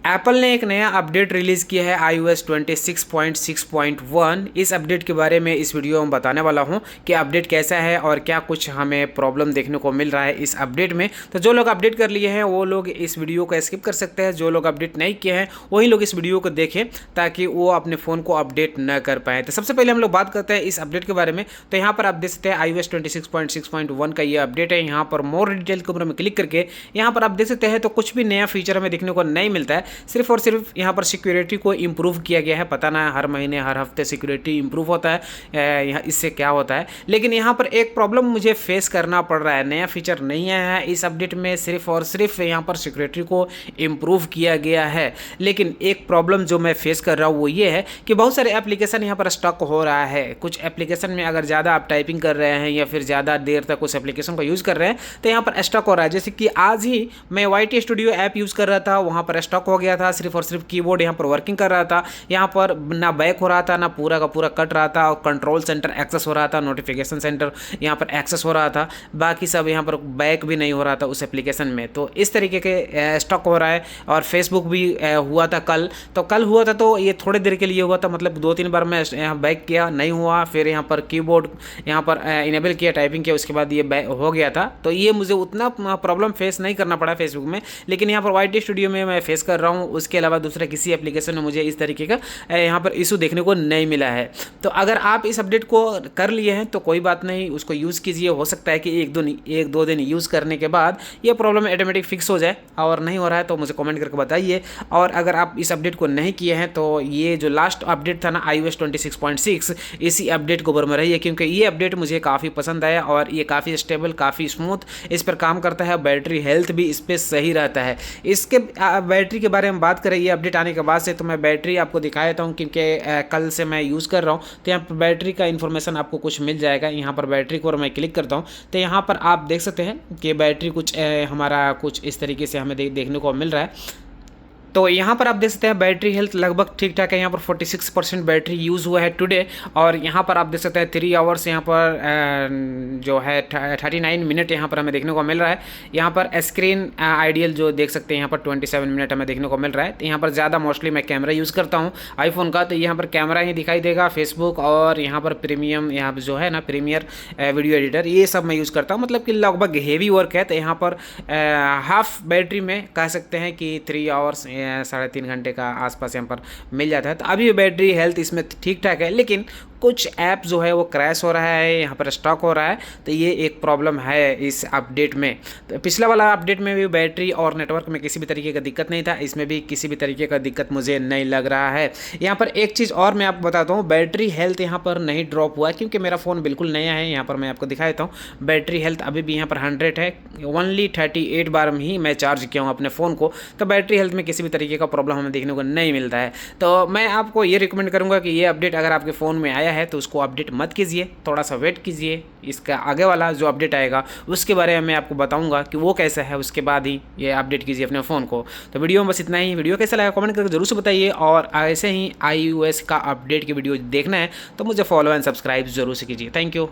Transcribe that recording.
Apple ने एक नया अपडेट रिलीज़ किया है iOS 26.6.1। इस अपडेट के बारे में इस वीडियो में बताने वाला हूं कि अपडेट कैसा है और क्या कुछ हमें प्रॉब्लम देखने को मिल रहा है इस अपडेट में। तो जो लोग अपडेट कर लिए हैं वो लोग इस वीडियो को स्किप कर सकते हैं, जो लोग अपडेट नहीं किए हैं वही लोग इस वीडियो को देखें ताकि वो अपने फ़ोन को अपडेट न कर पाएँ। तो सबसे पहले हम लोग बात करते हैं इस अपडेट के बारे में। तो यहाँ पर आप देख सकते हैं iOS 26.6.1 का ये अपडेट है। यहाँ पर मोर डिटेल के ऊपर में क्लिक करके यहाँ पर आप देख सकते हैं तो कुछ भी नया फीचर हमें देखने को नहीं मिलता है। सिर्फ और सिर्फ यहाँ पर सिक्योरिटी को इम्प्रूव किया गया है। पता ना हर महीने हर हफ्ते सिक्योरिटी इम्प्रूव होता है, यहाँ इससे क्या होता है। लेकिन यहाँ पर एक प्रॉब्लम मुझे फेस करना पड़ रहा है, नया फीचर नहीं आया है इस अपडेट में, सिर्फ और सिर्फ यहाँ पर सिक्योरिटी को इम्प्रूव किया गया है। लेकिन एक प्रॉब्लम जो मैं फेस कर रहा हूँ वो ये है कि बहुत सारे एप्लीकेशन यहाँ पर स्टक हो रहा है। कुछ एप्लीकेशन में अगर ज़्यादा आप टाइपिंग कर रहे हैं या फिर ज़्यादा देर तक उस एप्लीकेशन को यूज़ कर रहे हैं तो यहाँ पर स्टक हो रहा है। जैसे कि आज ही मैं YT स्टूडियो ऐप यूज़ कर रहा था, वहाँ पर स्टक हो गया था। सिर्फ और सिर्फ कीबोर्ड यहाँ पर वर्किंग कर रहा था, यहाँ पर ना बैक हो रहा था ना पूरा का पूरा कट रहा था, और कंट्रोल सेंटर एक्सेस हो रहा था, नोटिफिकेशन सेंटर यहाँ पर एक्सेस हो रहा था, बाकी सब यहाँ पर बैक भी नहीं हो रहा था उस एप्लीकेशन में। तो इस तरीके के स्टक हो रहा है। और फेसबुक भी हुआ था कल हुआ था, तो ये थोड़ी देर के लिए हुआ था, मतलब 2-3 बार मैं यहाँ बैक किया नहीं हुआ, फिर यहाँ पर कीबोर्ड यहाँ पर इनेबल किया, टाइपिंग किया, उसके बाद ये बैक हो गया था। तो ये मुझे उतना प्रॉब्लम फेस नहीं करना पड़ा फेसबुक में, लेकिन यहाँ पर YT स्टूडियो में मैं फेस कर रहा हूँ। उसके अलावा दूसरा किसी एप्लीकेशन में मुझे इस तरीके का यहाँ पर इशू देखने को नहीं मिला है। तो अगर आप इस अपडेट को कर लिए हैं तो कोई बात नहीं, उसको यूज़ कीजिए। हो सकता है कि एक दो दिन यूज़ करने के बाद ये प्रॉब्लम ऑटोमेटिक फिक्स हो जाए, और नहीं हो रहा है तो मुझे कमेंट करके बताइए। और अगर आप इस अपडेट को नहीं किए हैं तो ये जो लास्ट अपडेट था ना iOS 26.6, इसी अपडेट को ऊपर में रहिए, क्योंकि ये अपडेट मुझे काफ़ी पसंद आया और ये काफ़ी स्टेबल, काफ़ी स्मूथ इस पर काम करता है। बैटरी हेल्थ भी इस पर सही रहता है। इसके बैटरी के बारे में बात करें ये अपडेट आने के बाद से, तो मैं बैटरी आपको दिखा देता हूँ, क्योंकि कल से मैं यूज़ कर रहा हूँ। तो यहाँ पर बैटरी का इन्फॉर्मेशन आपको कुछ मिल जाएगा। यहाँ पर बैटरी को मैं क्लिक करता हूँ तो यहाँ पर आप देख सकते हैं कि बैटरी कुछ हमारा कुछ इस तरीके से हमें देखने को मिल रहा है। तो यहाँ पर आप देख सकते हैं बैटरी हेल्थ लगभग ठीक ठाक है। यहाँ पर 46% बैटरी यूज़ हुआ है टुडे। और यहाँ पर आप देख सकते हैं 3 आवर्स यहाँ पर जो है 39 मिनट यहाँ पर हमें देखने को मिल रहा है। यहाँ पर स्क्रीन आइडियल जो देख सकते हैं यहाँ पर 27 मिनट हमें देखने को मिल रहा है। तो यहाँ पर ज़्यादा मोस्टली मैं कैमरा यूज़ करता हूँ आईफोन का, तो यहाँ पर कैमरा ही दिखाई देगा, फेसबुक और यहाँ पर प्रीमियम यहाँ पर जो है ना प्रीमियर वीडियो एडिटर, ये सब मैं यूज़ करता हूँ। मतलब कि लगभग हेवी वर्क है। तो यहाँ पर हाफ बैटरी में कह सकते हैं कि 3 आवर्स 3.5 घंटे का आसपास यहाँ पर मिल जाता है। तो अभी बैटरी हेल्थ इसमें ठीक ठाक है, लेकिन कुछ ऐप जो है वो क्रैश हो रहा है, यहाँ पर स्टॉक हो रहा है। तो ये एक प्रॉब्लम है इस अपडेट में। तो पिछला वाला अपडेट में भी बैटरी और नेटवर्क में किसी भी तरीके का दिक्कत नहीं था, इसमें भी किसी भी तरीके का दिक्कत मुझे नहीं लग रहा है। यहाँ पर एक चीज़ और मैं आपको बताता हूँ, बैटरी हेल्थ यहाँ पर नहीं ड्रॉप हुआ क्योंकि मेरा फ़ोन बिल्कुल नया है। यहाँ पर मैं आपको दिखा देता हूँ, बैटरी हेल्थ अभी भी यहाँ पर 100 है। ओनली 38 बार में ही मैं चार्ज किया हूँ अपने फ़ोन को। तो बैटरी हेल्थ में किसी भी तरीके का प्रॉब्लम हमें देखने को नहीं मिलता है। तो मैं आपको ये रिकमेंड करूँगा कि ये अपडेट अगर आपके फ़ोन में आया है तो उसको अपडेट मत कीजिए, थोड़ा सा वेट कीजिए। इसका आगे वाला जो अपडेट आएगा उसके बारे में मैं आपको बताऊंगा कि वो कैसा है, उसके बाद ही ये अपडेट कीजिए अपने फ़ोन को। तो वीडियो में बस इतना ही। वीडियो कैसा लगा कमेंट करके जरूर से बताइए, और ऐसे ही iOS का अपडेट की वीडियो देखना है तो मुझे फॉलो एंड सब्सक्राइब जरूर से कीजिए। Thank you.